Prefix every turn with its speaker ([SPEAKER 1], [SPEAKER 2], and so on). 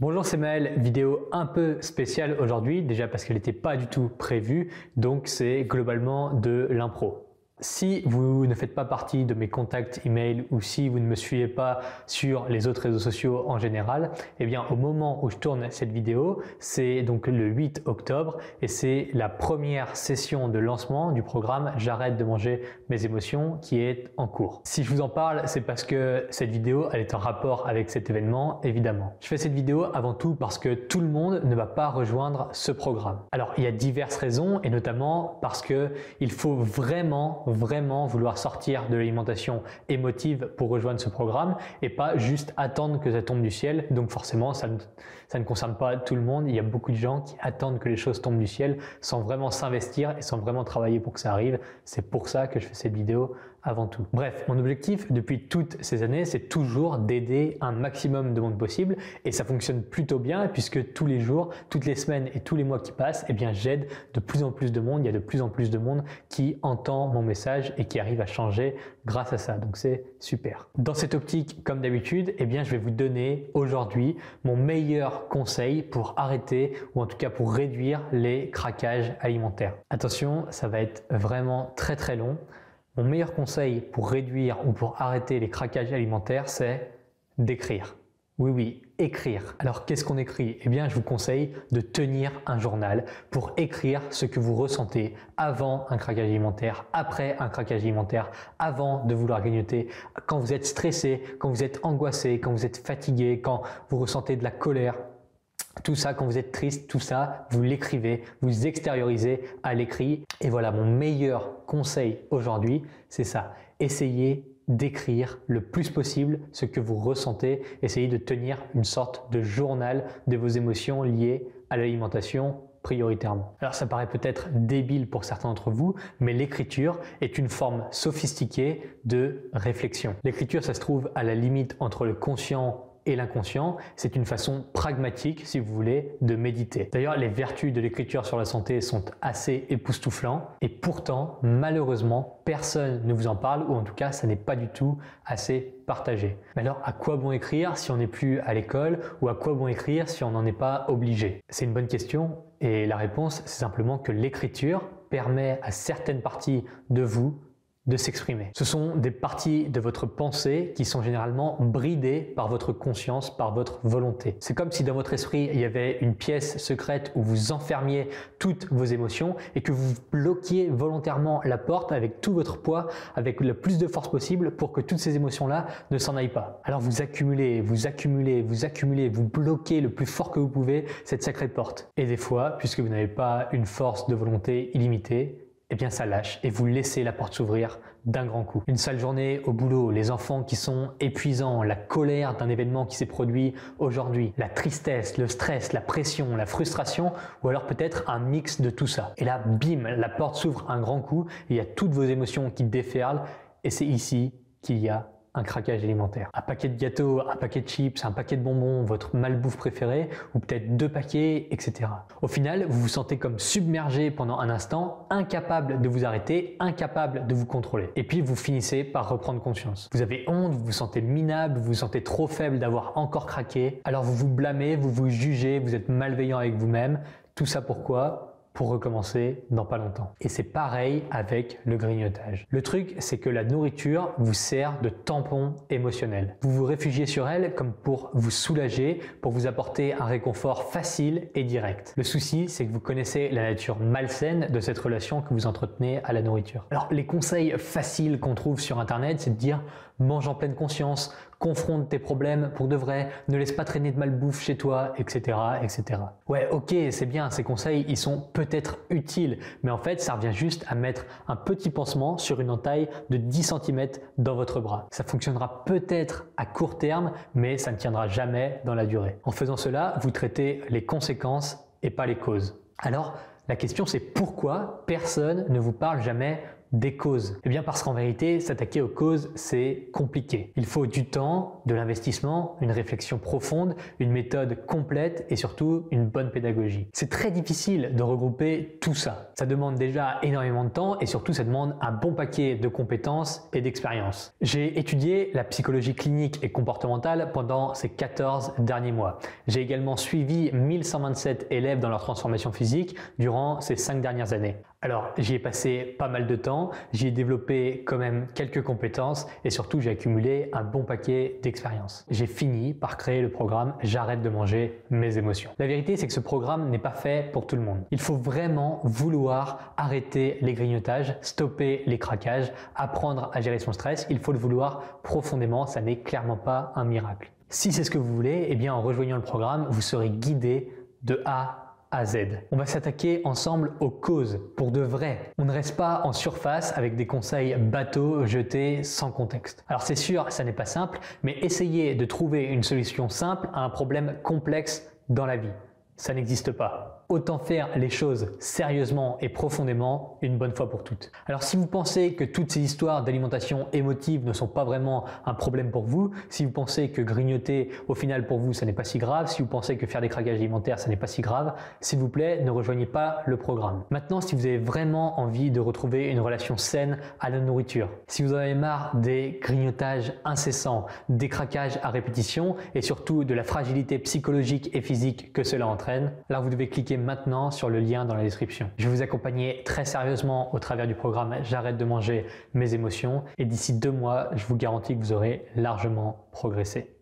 [SPEAKER 1] Bonjour, c'est Maël, vidéo un peu spéciale aujourd'hui, déjà parce qu'elle n'était pas du tout prévue, donc c'est globalement de l'impro. Si vous ne faites pas partie de mes contacts email ou si vous ne me suivez pas sur les autres réseaux sociaux en général, eh bien au moment où je tourne cette vidéo, c'est donc le 8 octobre et c'est la première session de lancement du programme J'arrête de manger mes émotions qui est en cours. Si je vous en parle, c'est parce que cette vidéo elle est en rapport avec cet événement, évidemment. Je fais cette vidéo avant tout parce que tout le monde ne va pas rejoindre ce programme. Alors il y a diverses raisons et notamment parce que il faut vraiment vouloir sortir de l'alimentation émotive pour rejoindre ce programme et pas juste attendre que ça tombe du ciel. Donc forcément, ça ne concerne pas tout le monde. Il y a beaucoup de gens qui attendent que les choses tombent du ciel sans vraiment s'investir et sans vraiment travailler pour que ça arrive. C'est pour ça que je fais cette vidéo avant tout. Bref, mon objectif depuis toutes ces années, c'est toujours d'aider un maximum de monde possible et ça fonctionne plutôt bien puisque tous les jours, toutes les semaines et tous les mois qui passent, eh bien j'aide de plus en plus de monde. Il y a de plus en plus de monde qui entend mon message et qui arrive à changer grâce à ça. Donc c'est super. Dans cette optique, comme d'habitude, eh bien je vais vous donner aujourd'hui mon meilleur conseil pour arrêter ou en tout cas pour réduire les craquages alimentaires. Attention, ça va être vraiment très long. Mon meilleur conseil pour réduire ou pour arrêter les craquages alimentaires, c'est d'écrire. Oui, écrire. Alors qu'est-ce qu'on écrit? Eh bien, je vous conseille de tenir un journal pour écrire ce que vous ressentez avant un craquage alimentaire, après un craquage alimentaire, avant de vouloir grignoter, quand vous êtes stressé, quand vous êtes angoissé, quand vous êtes fatigué, quand vous ressentez de la colère. Tout ça, quand vous êtes triste, tout ça, vous l'écrivez, vous extériorisez à l'écrit. Et voilà, mon meilleur conseil aujourd'hui, c'est ça. Essayez d'écrire le plus possible ce que vous ressentez. Essayez de tenir une sorte de journal de vos émotions liées à l'alimentation prioritairement. Alors ça paraît peut-être débile pour certains d'entre vous, mais l'écriture est une forme sophistiquée de réflexion. L'écriture, ça se trouve à la limite entre le conscient et l'inconscient, c'est une façon pragmatique, si vous voulez, de méditer. D'ailleurs, les vertus de l'écriture sur la santé sont assez époustouflantes et pourtant, malheureusement, personne ne vous en parle ou en tout cas, ça n'est pas du tout assez partagé. Mais alors, à quoi bon écrire si on n'est plus à l'école ou à quoi bon écrire si on n'en est pas obligé? C'est une bonne question et la réponse, c'est simplement que l'écriture permet à certaines parties de vous de s'exprimer. Ce sont des parties de votre pensée qui sont généralement bridées par votre conscience, par votre volonté. C'est comme si dans votre esprit, il y avait une pièce secrète où vous enfermiez toutes vos émotions et que vous bloquiez volontairement la porte avec tout votre poids, avec le plus de force possible pour que toutes ces émotions-là ne s'en aillent pas. Alors vous accumulez, vous bloquez le plus fort que vous pouvez cette sacrée porte. Et des fois, puisque vous n'avez pas une force de volonté illimitée, eh bien ça lâche et vous laissez la porte s'ouvrir d'un grand coup. Une sale journée au boulot, les enfants qui sont épuisants, la colère d'un événement qui s'est produit aujourd'hui, la tristesse, le stress, la pression, la frustration ou alors peut-être un mix de tout ça. Et là, bim, la porte s'ouvre un grand coup et il y a toutes vos émotions qui déferlent et c'est ici qu'il y a un craquage alimentaire. Un paquet de gâteaux, un paquet de chips, un paquet de bonbons, votre malbouffe préférée ou peut-être 2 paquets, etc. Au final, vous vous sentez comme submergé pendant un instant, incapable de vous arrêter, incapable de vous contrôler. Et puis vous finissez par reprendre conscience. Vous avez honte, vous vous sentez minable, vous vous sentez trop faible d'avoir encore craqué. Alors vous vous blâmez, vous vous jugez, vous êtes malveillant avec vous-même. Tout ça pourquoi ? Pour recommencer dans pas longtemps. Et c'est pareil avec le grignotage. Le truc, c'est que la nourriture vous sert de tampon émotionnel. Vous vous réfugiez sur elle comme pour vous soulager, pour vous apporter un réconfort facile et direct. Le souci, c'est que vous connaissez la nature malsaine de cette relation que vous entretenez à la nourriture. Alors, les conseils faciles qu'on trouve sur Internet, c'est de dire mange en pleine conscience, confronte tes problèmes pour de vrai, ne laisse pas traîner de malbouffe chez toi, etc., etc. Ouais, ok, c'est bien, ces conseils, ils sont peut-être utiles, mais en fait, ça revient juste à mettre un petit pansement sur une entaille de 10 cm dans votre bras. Ça fonctionnera peut-être à court terme, mais ça ne tiendra jamais dans la durée. En faisant cela, vous traitez les conséquences et pas les causes. Alors, la question c'est pourquoi personne ne vous parle jamais des causes? Eh bien parce qu'en vérité, s'attaquer aux causes, c'est compliqué. Il faut du temps, de l'investissement, une réflexion profonde, une méthode complète et surtout une bonne pédagogie. C'est très difficile de regrouper tout ça. Ça demande déjà énormément de temps et surtout ça demande un bon paquet de compétences et d'expérience. J'ai étudié la psychologie clinique et comportementale pendant ces 14 derniers mois. J'ai également suivi 1127 élèves dans leur transformation physique durant ces 5 dernières années. Alors, j'y ai passé pas mal de temps, j'y ai développé quand même quelques compétences et surtout j'ai accumulé un bon paquet d'expérience. J'ai fini par créer le programme J'arrête de manger mes émotions. La vérité, c'est que ce programme n'est pas fait pour tout le monde. Il faut vraiment vouloir arrêter les grignotages, stopper les craquages, apprendre à gérer son stress. Il faut le vouloir profondément, ça n'est clairement pas un miracle. Si c'est ce que vous voulez, eh bien en rejoignant le programme, vous serez guidé de A à Z. On va s'attaquer ensemble aux causes, pour de vrai. On ne reste pas en surface avec des conseils bateaux jetés sans contexte. Alors c'est sûr, ça n'est pas simple, mais essayez de trouver une solution simple à un problème complexe dans la vie. Ça n'existe pas. Autant faire les choses sérieusement et profondément une bonne fois pour toutes. Alors si vous pensez que toutes ces histoires d'alimentation émotive ne sont pas vraiment un problème pour vous, si vous pensez que grignoter au final pour vous ça n'est pas si grave, si vous pensez que faire des craquages alimentaires ça n'est pas si grave, s'il vous plaît ne rejoignez pas le programme. Maintenant, si vous avez vraiment envie de retrouver une relation saine à la nourriture, si vous en avez marre des grignotages incessants, des craquages à répétition et surtout de la fragilité psychologique et physique que cela entraîne, là vous devez cliquer maintenant sur le lien dans la description. Je vais vous accompagner très sérieusement au travers du programme J'arrête de manger mes émotions et d'ici 2 mois, je vous garantis que vous aurez largement progressé.